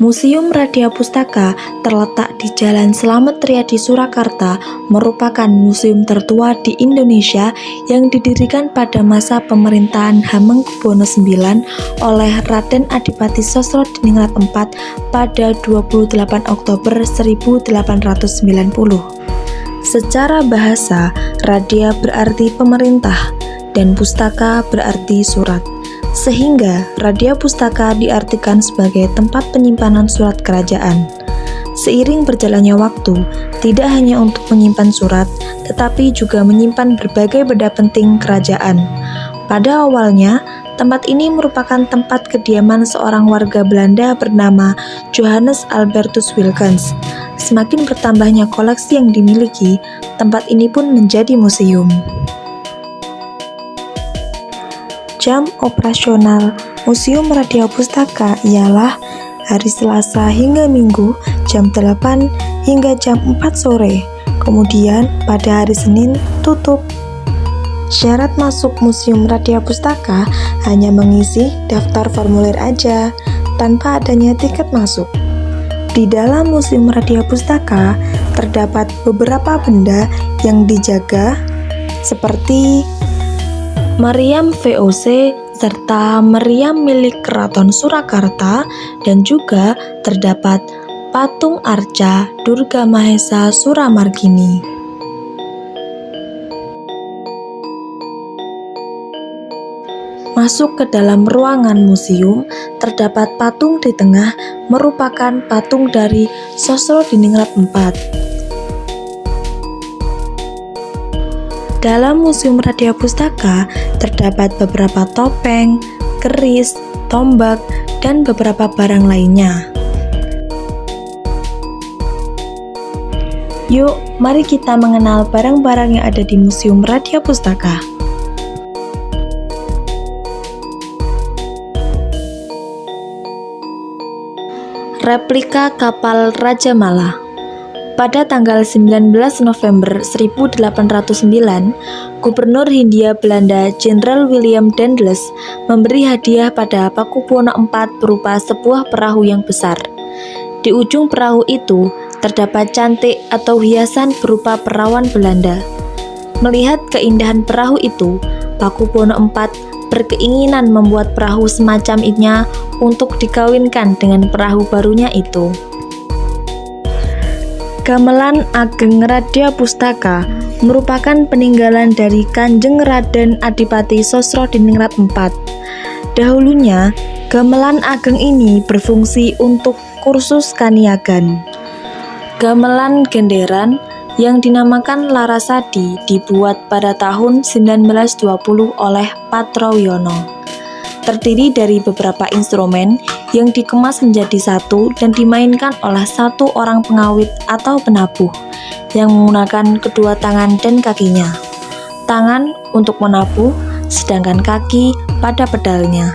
Museum Radia Pustaka terletak di Jalan Slamet Riyadi Surakarta, merupakan museum tertua di Indonesia yang didirikan pada masa pemerintahan Hamengkubuwono IX oleh Raden Adipati Sosrodiningrat IV pada 28 Oktober 1890. Secara bahasa, Radia berarti pemerintah dan pustaka berarti surat. Sehingga Radia Pustaka diartikan sebagai tempat penyimpanan surat kerajaan. Seiring berjalannya waktu, tidak hanya untuk menyimpan surat, tetapi juga menyimpan berbagai benda penting kerajaan. Pada awalnya, tempat ini merupakan tempat kediaman seorang warga Belanda bernama Johannes Albertus Wilckens. Semakin bertambahnya koleksi yang dimiliki, tempat ini pun menjadi museum. Jam operasional Museum Radia Pustaka ialah hari Selasa hingga Minggu jam 8 hingga jam 4 sore. Kemudian pada hari Senin tutup. Syarat masuk Museum Radia Pustaka hanya mengisi daftar formulir aja, tanpa adanya tiket masuk. Di dalam Museum Radia Pustaka terdapat beberapa benda yang dijaga seperti meriam VOC serta meriam milik Keraton Surakarta, dan juga terdapat patung arca Durga Mahesa Suramargini. Masuk ke dalam ruangan museum, terdapat patung di tengah merupakan patung dari Sosrodiningrat IV. Dalam Museum Radia Pustaka terdapat beberapa topeng, keris, tombak, dan beberapa barang lainnya. Yuk, mari kita mengenal barang-barang yang ada di Museum Radia Pustaka. Replika kapal Raja Mala. Pada tanggal 19 November 1809, Gubernur Hindia Belanda Jenderal William Daendels memberi hadiah pada Pakubuwono IV berupa sebuah perahu yang besar. Di ujung perahu itu terdapat cantik atau hiasan berupa perawan Belanda. Melihat keindahan perahu itu, Pakubuwono IV berkeinginan membuat perahu semacam ini untuk dikawinkan dengan perahu barunya itu. Gamelan Ageng Radia Pustaka merupakan peninggalan dari Kanjeng Raden Adipati Sosrodiningrat IV. Dahulunya, gamelan ageng ini berfungsi untuk kursus kaniagan. Gamelan genderan yang dinamakan Larasati dibuat pada tahun 1920 oleh Patroyono. Terdiri dari beberapa instrumen yang dikemas menjadi satu dan dimainkan oleh satu orang pengawit atau penabuh yang menggunakan kedua tangan dan kakinya. Tangan untuk menabuh, sedangkan kaki pada pedalnya.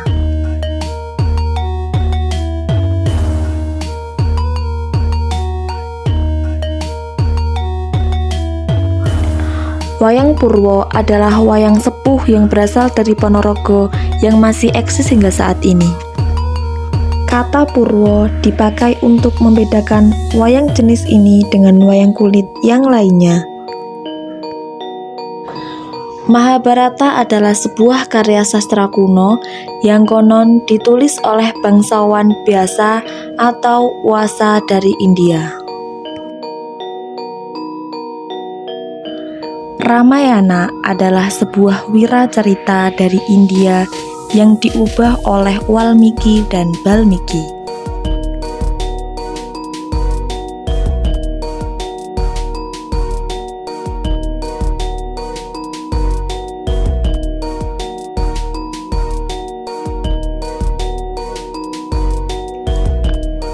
Wayang Purwo adalah wayang sepuh yang berasal dari Ponorogo yang masih eksis hingga saat ini. Kata Purwo dipakai untuk membedakan wayang jenis ini dengan wayang kulit yang lainnya. Mahabharata adalah sebuah karya sastra kuno yang konon ditulis oleh bangsawan Byasa atau Wasa dari India. Ramayana adalah sebuah wiracarita dari India yang diubah oleh Walmiki dan Balmiki.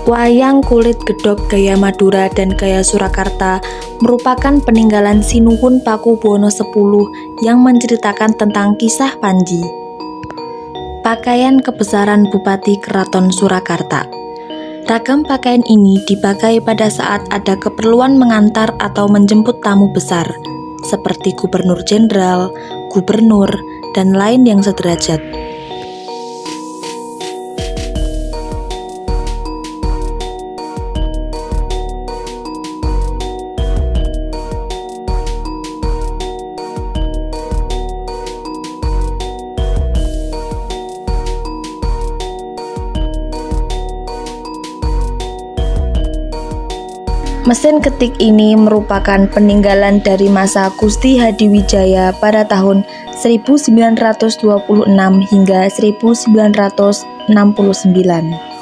Wayang kulit gedhog gaya Madura dan gaya Surakarta merupakan peninggalan Sinuhun Pakubuwono X yang menceritakan tentang kisah Panji. Pakaian kebesaran Bupati Keraton Surakarta. Ragam pakaian ini dipakai pada saat ada keperluan mengantar atau menjemput tamu besar, seperti gubernur jenderal, gubernur, dan lain yang sederajat. Mesin ketik ini merupakan peninggalan dari masa Gusti Hadiwijaya pada tahun 1926 hingga 1969.